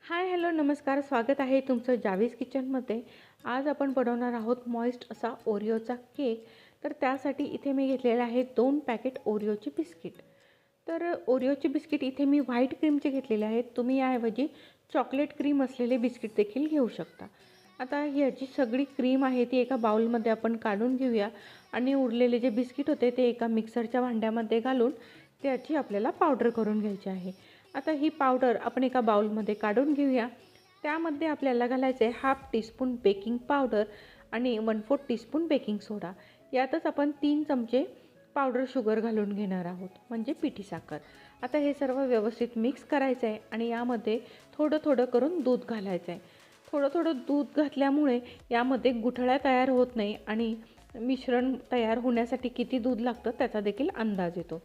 Hi hello नमस्कार, स्वागत आहे तुमचं जावीज किचनमध्ये। आज आपण बनवणार आहोत मॉइस्ट असा ओरिओचा केक। तर त्यासाठी इथे मी घेतलेले आहे 2 पॅकेट ओरिओचे बिस्किट। तर ओरिओचे बिस्किट इथे मी व्हाईट क्रीमचे घेतलेले आहेत। तुम्ही याऐवजी चॉकलेट क्रीम असलेले बिस्किट देखील घेऊ शकता। आता ह्याची सगळी क्रीम आहे ती एका बाउलमध्ये आपण काढून घेऊया आणि उरलेले जे बिस्किट होते ते एका मिक्सरच्या भांड्यामध्ये घालून त्याची आपल्याला पावडर करून घ्यायची आहे। आता ही पावडर आपण एका बाउलमध्ये काढून घेऊया। त्यामध्ये आपल्याला घालायचे आहे हाफ टीस्पून बेकिंग पावडर आणि 1/4 टीस्पून बेकिंग सोडा। यातच आपण 3 चमचे पावडर शुगर घालून घेणार आहोत, म्हणजे पिठी साखर। आता हे सर्व व्यवस्थित मिक्स करायचं आहे आणि यामध्ये थोडं थोडं करून दूध घालायचं आहे। थोडं थोडं दूध घातल्यामुळे यामध्ये गुठळ्या तयार होत नाही आणि मिश्रण तयार होण्यासाठी किती दूध लागतं त्याचा देखील अंदाज येतो।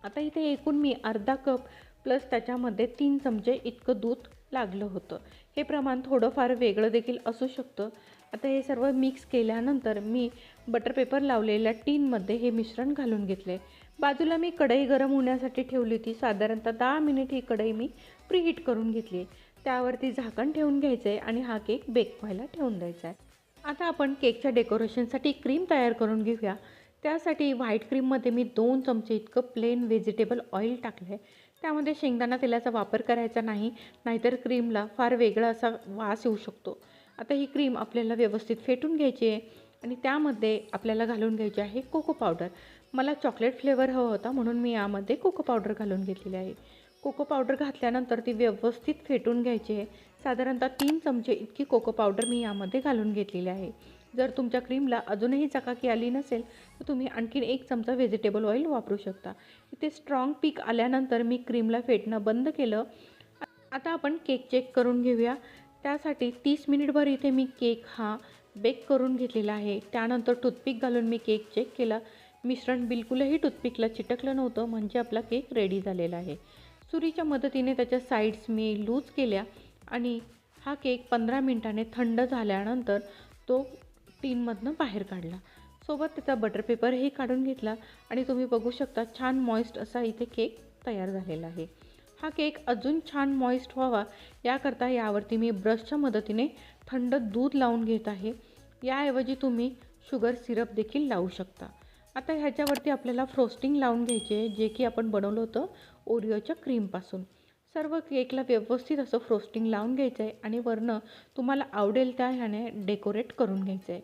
आता इथे एकूण मी अर्धा कप प्लस त्याच्यामध्ये 3 चमचे इतकं दूध लागलं होतं। हे प्रमाण थोडंफार वेगळं देखील असू शकतं। आता हे सर्व मिक्स केल्यानंतर मी बटर पेपर लावलेल्या टीनमध्ये हे मिश्रण घालून घेतले। बाजूला मी कढई गरम होण्यासाठी ठेवली होती। साधारणतः 10 मिनिट ही कढई मी प्रीहीट करून घेतली। त्यावरती झाकण ठेवून घ्यायचं आहे आणि हा केक बेक व्हायला ठेवून द्यायचा आहे। आता आपण केकच्या डेकोरेशनसाठी क्रीम तयार करून घेऊया। त्यासाठी व्हाईट क्रीममध्ये मी 2 चमचे इतकं प्लेन व्हेजिटेबल ऑइल टाकलं आहे। त्यामध्ये शेंगदाणा तेलाचा वापर करायचा नाही, नाहीतर क्रीमला फार वेगळा असा वास येऊ शकतो। आता ही क्रीम आपल्याला व्यवस्थित फेटून घ्यायची आहे आणि त्यामध्ये आपल्याला घालून घ्यायची आहे कोको पावडर। मला चॉकलेट फ्लेवर हवा होता म्हणून मी यामध्ये कोको पावडर घालून घेतलेली आहे। कोको पावडर घातल्यानंतर ती व्यवस्थित फेटून घ्यायची आहे। साधारणतः 3 चमचे इतकी कोको पावडर मी यामध्ये घालून घेतलेली आहे। जर तुमच्या क्रीमला अजूनही चकाकी आली नसेल तर तुम्ही आणखीन 1 चमचा व्हेजिटेबल ऑइल वापरू शकता। इथे स्ट्रॉंग पीक आल्यानंतर मी क्रीमला फेटणं बंद केलं। आता आपण केक चेक करून घेऊया। त्यासाठी 30 मिनिटभर इथे मी केक हा बेक करून घेतलेला आहे। त्यानंतर टूथपिक घालून मी केक चेक केला। मिश्रण बिलकुलही टूथपिकला चिटकलं नव्हतं, म्हणजे आपला केक रेडी झालेला आहे। सुरीच्या मदतीने त्याच्या साईड्स मी लूज केल्या आणि हा केक 15 मिनिटांनी थंड झाल्यानंतर तो टीनमधनं बाहेर काढला। सोबत त्याचा बटर पेपरही काढून घेतला आणि तुम्ही बघू शकता छान मॉइस्ट असा इथे केक तयार झालेला आहे। हा केक अजून छान मॉइस्ट व्हावा याकरता यावरती मी ब्रशच्या मदतीने थंड दूध लावून घेत आहे। याऐवजी तुम्ही शुगर सिरप देखील लावू शकता। आता ह्याच्यावरती आपल्याला फ्रोस्टिंग लावून घ्यायचे आहे, जे की आपण बनवलं होतं ओरिओच्या क्रीमपासून। सर्व केकला व्यवस्थित असं फ्रोस्टिंग लावून घ्यायचं आहे आणि वरनं तुम्हाला आवडेल त्या ह्याने डेकोरेट करून घ्यायचं आहे।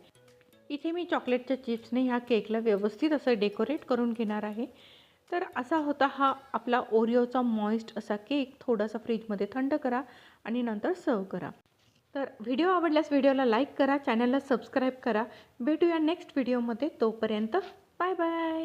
इथे मी चॉकलेटच्या चिप्सने ह्या केकला व्यवस्थित असं डेकोरेट करून घेणार आहे। तर असा होता हा आपला ओरिओचा मॉइस्ट असा केक। थोडासा फ्रीजमध्ये थंड करा आणि नंतर सर्व करा। तर व्हिडिओ आवडल्यास व्हिडिओला लाईक करा, चॅनलला सबस्क्राईब करा। भेटूया नेक्स्ट व्हिडिओमध्ये, तोपर्यंत बाय बाय।